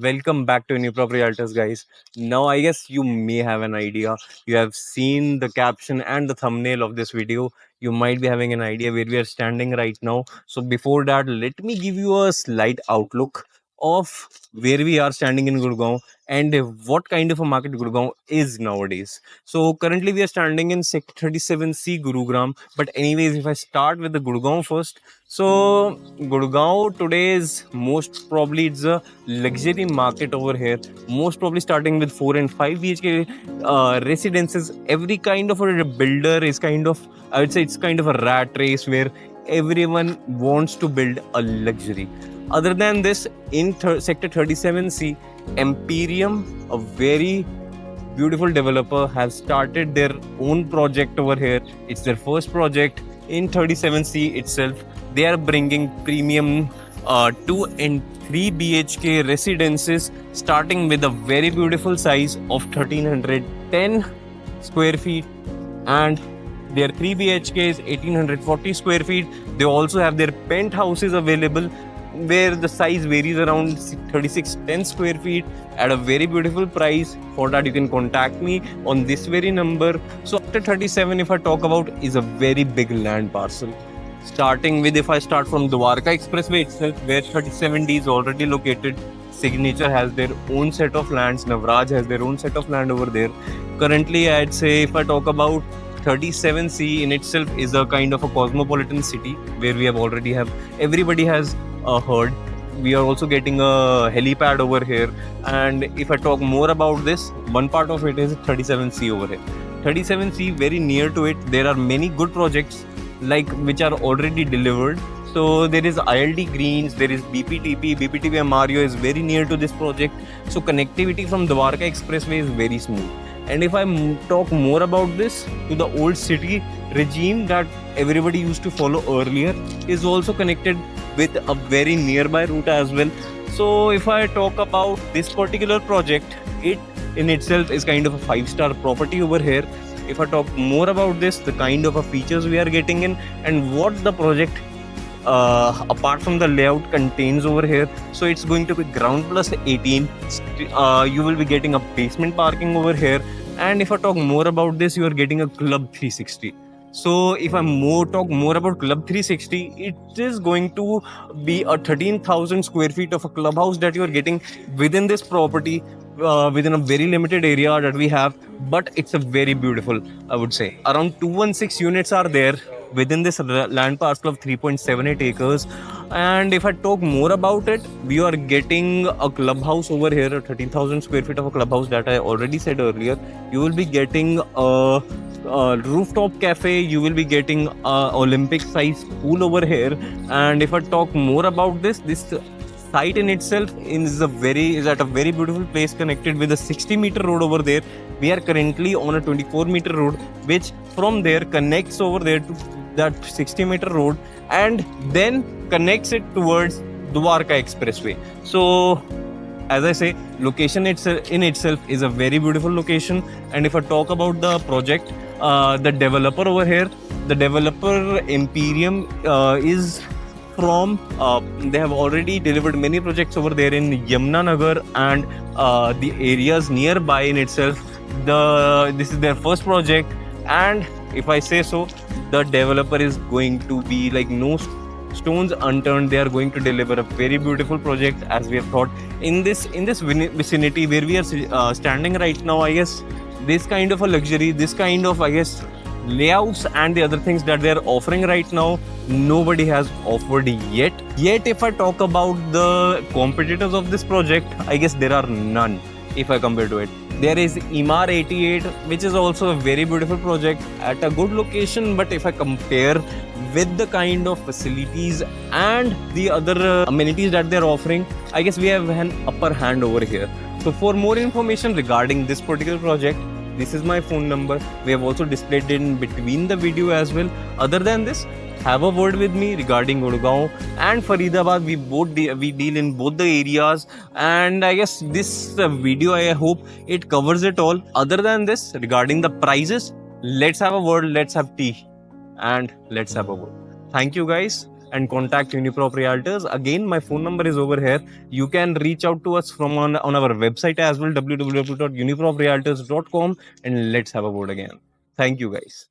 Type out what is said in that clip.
Welcome back to New Property Realtors, guys. Now, I guess you may have an idea. You have seen the caption and the thumbnail of this video. You might be having an idea where we are standing right now. So, before that, let me give you a slight outlook of where we are standing in Gurgaon and what kind of a market Gurgaon is nowadays. So, currently, we are standing in Sector 37C Gurugram. But, anyways, if I start with the Gurgaon first, so Gurgaon today is most probably it's a luxury market over here. Most probably starting with 4 and 5 BHK residences. Every kind of a builder is kind of, I would say, it's kind of a rat race where everyone wants to build a luxury. Other than this, in Sector 37C, Empyrean, a very beautiful developer, have started their own project over here. It's their first project in 37C itself. They are bringing premium 2 and 3 BHK residences starting with a very beautiful size of 1310 square feet, and their 3 BHKs 1840 square feet. They also have their penthouses available where the size varies around 3610 square feet at a very beautiful price. For that, you can contact me on this very number. So after 37, if I talk about, is a very big land parcel. Starting with, if I start from Dwarka Expressway itself, where 37D is already located, Signature has their own set of lands, Navraj has their own set of land over there. Currently, I'd say if I talk about 37C in itself is a kind of a cosmopolitan city where we have already have, everybody has heard. We are also getting a helipad over here. And if I talk more about this, one part of it is 37C over here. 37C, very near to it, there are many good projects like which are already delivered. So there is ILD Greens, there is BPTP MRO is very near to this project. So connectivity from Dwarka Expressway is very smooth. And if I talk more about this, to the old city regime that everybody used to follow earlier is also connected with a very nearby route as well. So if I talk about this particular project, it in itself is kind of a 5-star property over here. If I talk more about this, the kind of features we are getting in and what the project apart from the layout contains over here. So it's going to be ground plus 18. You will be getting a basement parking over here. And if I talk more about this, you are getting a Club 360. So if I talk more about Club 360, it is going to be a 13,000 square feet of a clubhouse that you are getting within this property, within a very limited area that we have. But it's a very beautiful, I would say. Around 216 units are there within this land parcel of 3.78 acres. And if I talk more about it, we are getting a clubhouse over here, a 13,000 square feet of a clubhouse that I already said earlier. You will be getting a rooftop cafe, you will be getting a Olympic size pool over here. And if I talk more about this site in itself is at a very beautiful place connected with a 60-meter road over there. We are currently on a 24-meter road, which from there connects over there to that 60-meter road and then connects it towards Dwarka Expressway. So as I say, location in itself is a very beautiful location. And if I talk about the project, the developer over here, the developer Empyrean is from, they have already delivered many projects over there in Yamunanagar and the areas nearby in itself. This is their first project, and if I say so, the developer is going to be like no stones unturned. They are going to deliver a very beautiful project, as we have thought in this vicinity where we are standing right now. I guess this kind of a luxury, this kind of, I guess, layouts and the other things that they are offering right now, nobody has offered yet. If I talk about the competitors of this project, I guess there are none if I compare to it. There is Emaar 88, which is also a very beautiful project at a good location. But if I compare with the kind of facilities and the other amenities that they're offering, I guess we have an upper hand over here. So for more information regarding this particular project, this is my phone number. We have also displayed it in between the video as well. Other than this, have a word with me regarding Gurgaon and Faridabad. We deal in both the areas, and I guess this video, I hope it covers it all. Other than this, regarding the prices, let's have a word, let's have tea, and let's have a word. Thank you guys, and contact Uniprop Realtors. Again, my phone number is over here. You can reach out to us from on our website as well, www.uniproprealtors.com, and let's have a word again. Thank you, guys.